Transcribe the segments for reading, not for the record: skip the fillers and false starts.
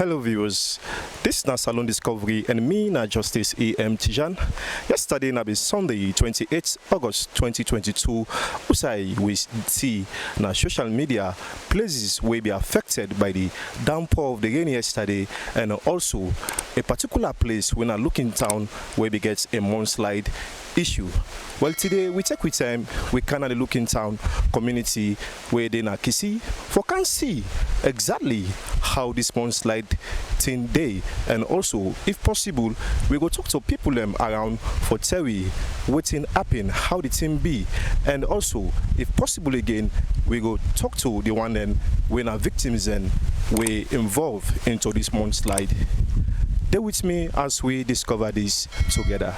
Hello viewers, this is Salone Discovery and me na Justice E.M. Tijan. Yesterday na be Sunday 28 August 2022, usai we see na social media places will be affected by the downpour of the rain yesterday, and also a particular place when I look in town where we get a mudslide issue. Well, today we take with time we can look in town community where they na Kissy for can see exactly how this mudslide thing day, and also if possible we go talk to people them around for tell we waiting happen, how the thing be, and also if possible again we go talk to the one then when our victims and we involved into this mudslide. Stay with me as we discover this together.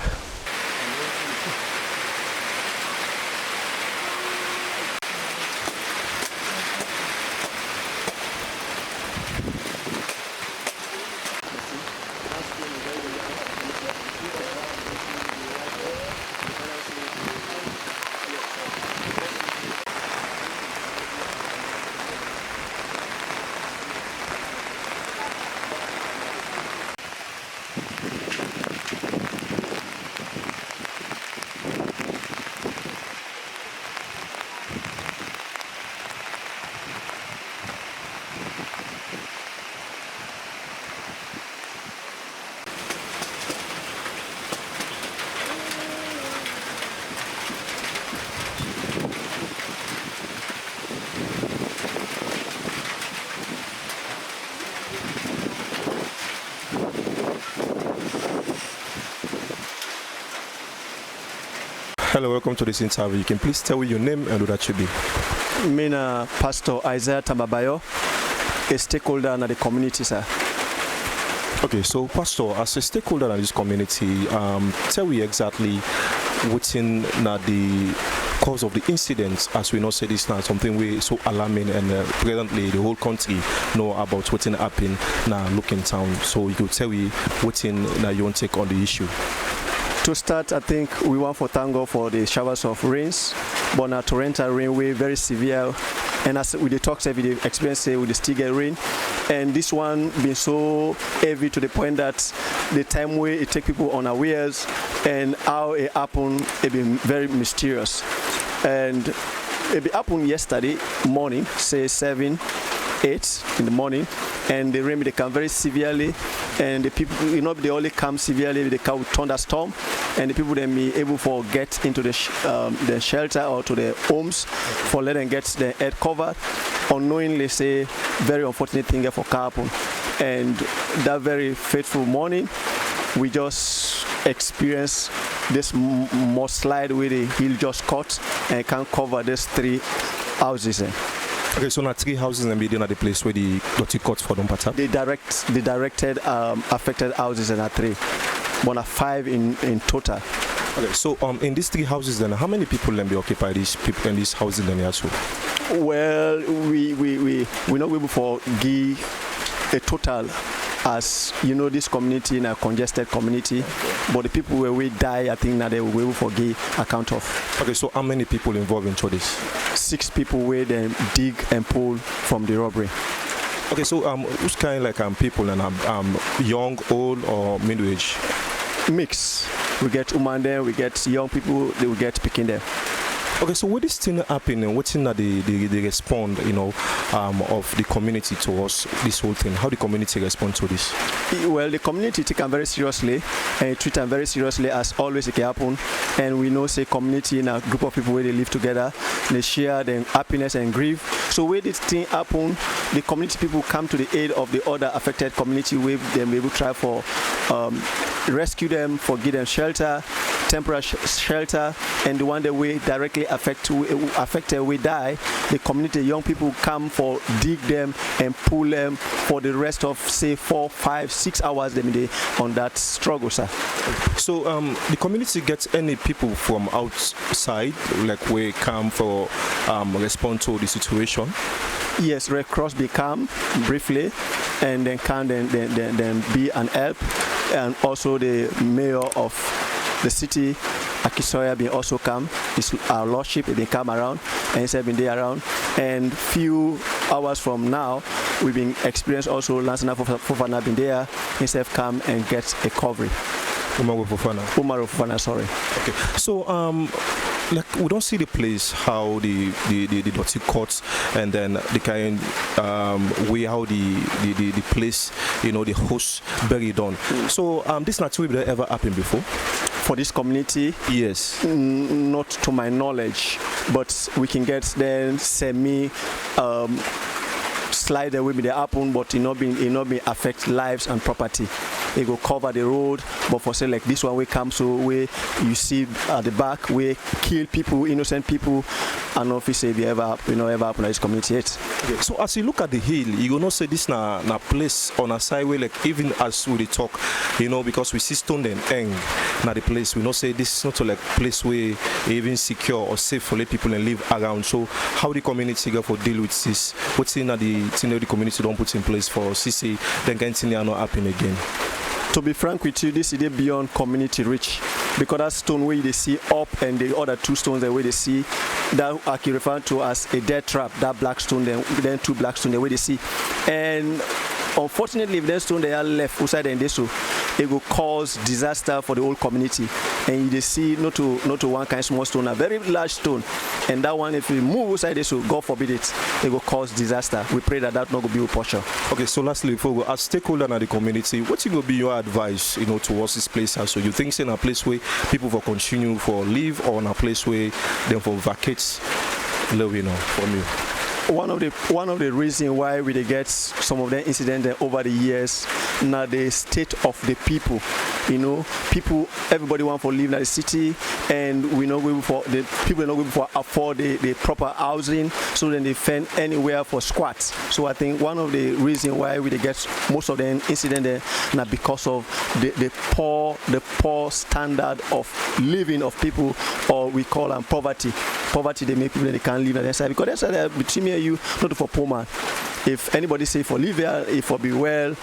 Hello, welcome to this interview. You can please tell me your name and who that you be. Me na Pastor Isaiah Tambabayo, a stakeholder in the community, sir. Okay, so Pastor, as a stakeholder in this community, tell me exactly what's in the cause of the incidents, as we know say this now something we so alarming, and presently the whole country know about what's in happening now looking town. So you could tell me what's in your own take on the issue. To start, I think we want to thank God for the showers of rains, but now torrential rain way very severe, and as with the talks every day experience with the still get rain, and this one been so heavy to the point that the time way it take people unawares, and how it happened it been very mysterious, and it happened yesterday morning, say 7, 8 in the morning, and the rain they come very severely, and the people, they only come severely, they come with thunderstorm, and the people then be able to get into the shelter or to the homes for let them get the head covered. Unknowingly, say very unfortunate thing for happen, and that very fateful morning, we just experienced this mudslide where the hill just cut and can cover these 3 houses. Okay, so now 3 houses and be at the place where the dirty cut for them part. The directed affected houses and 3, but are 5 in total. Okay, so in these 3 houses then, how many people then be occupied these people in these houses then also? Well, we're not able to give a total, as you know, this community in a congested community, but the people where we die, I think that they will be able to give account of. Okay, so how many people involved into this? 6 people where they dig and pull from the robbery. Okay, so who's kind of like people and young, old, or middle age? Mix. We get women there, we get young people, they will get picking there. Okay, so what is thing happening? What's in the respond, of the community towards this whole thing? How the community respond to this? Well, the community take them very seriously and treat them very seriously, as always it can happen. And we know, say, community in a group of people where they live together, they share their happiness and grief. So where this thing happen, the community people come to the aid of the other affected community, where them able to try for rescue them, for give them shelter, temporary shelter, and the one that we directly affected we die, the community young people come for dig them and pull them for the rest of say 4, 5, 6 hours them day on that struggle, sir. So the community gets any people from outside, like we come for respond to the situation? Yes, Red Cross they come briefly and then can then be an help, and also the mayor of the city, Akisoya, been also come. His our lordship, they come around, and he's been there around. And few hours from now, we've been experienced also Lansana Fofana been there, himself come and get a covering. Umaru Fofana, sorry. Okay, so like we don't see the place how the dirty cuts and then the kind way how the place, you know, the host buried on. So this not will ever happen before for this community. Yes. Not to my knowledge, but we can get then semi slide away with the happen, but it not be affect lives and property. It go cover the road, but for say like this one we come so we you see at the back we kill people, innocent people, and not say if you ever happen in this community yet. Okay. So as you look at the hill, you gonna say this na place on a sideway, like even as we talk, you know, because we see stone and hang na the place, we not say this is not like place where even secure or safe for let people and live around. So how the community go for deal with this? What's in the community don't put in place for CC then getting not happen again? To be frank with you, this is beyond community reach, because that stone where they see up and the other two stones the way they see that I can refer to as a death trap, that black stone, then two black stones the way they see. And unfortunately, if that stone they are left outside and this, so it will cause disaster for the whole community. And they see not to one kind of small stone, a very large stone, and that one if we move outside this, so God forbid it will cause disaster. We pray that not going to be a portion. Okay, so lastly, before we as stakeholder in the community, what will be your advice, you know, towards this place? So you think it's in a place where people will continue for live, or in a place where them for vacates, you know, from you? One of the reasons why we get some of the incidents over the years, now the state of the people, you know, everybody want to live in the city, and we know the people are not going to afford the proper housing, so then they find anywhere for squats. So I think one of the reasons why we get most of the incidents there now because of the poor standard of living of people, or we call them poverty. Poverty, they make people they can't live on their side, because that's why between me and you, not for poor man. If anybody say for live here, if for be well,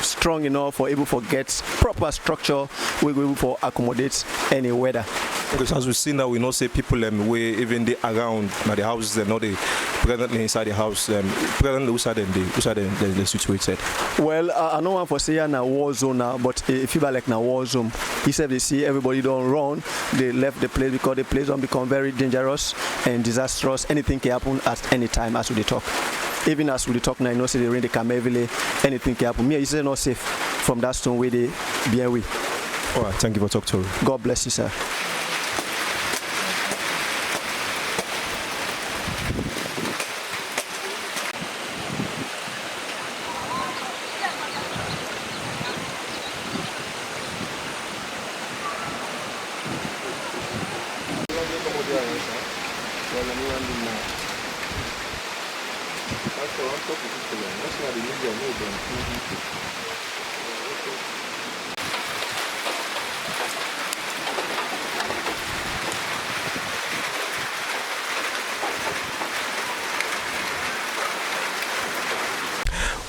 strong enough, or able to get proper structure, we're able to accommodate any weather. Okay, so as we see now, we know say people way even they around now the houses, they're not the presently inside the house, presently outside the situated. Well, I know one for say na war zone now, but if you like na war zone, he said they see everybody don't run, they left the place because the place don't become very dangerous and disastrous. Anything can happen at any time as we talk. Even as we talk now, you know, say the rain they come heavily, anything can happen. Me, you say not safe from that stone where they be away. All right, thank you for talking to me. God bless you, sir.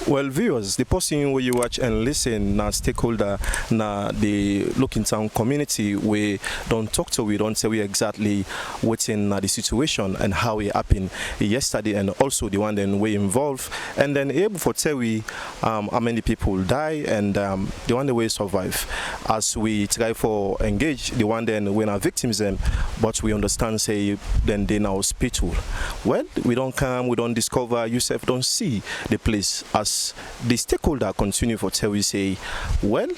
Well, viewers, the person where you watch and listen now stakeholder now the Looking Town community, we don't talk to, we don't tell you exactly what's in the situation and how it happened yesterday, and also the one then we involved, and then able to tell we how many people die and the one that we survive as we try for engage the one then when our victims them, but we understand say then they now hospital. Well, we don't come, we don't discover, yourself don't see the place as the stakeholder continue for tell we say, well,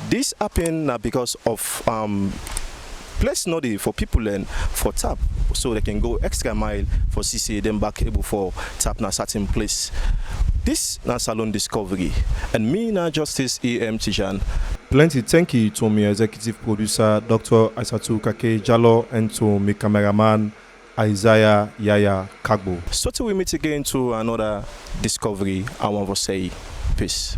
this happened because of place not for people and for tap, so they can go extra mile for CC them back able for tap na certain place. This na Salone Discovery, and me na Justice Tijan. Plenty thank you to my executive producer Dr. Aisatu Kake Jalo, and to my cameraman Isaiah Yaya Kagbo. So till we meet again to another discovery, I want to say peace.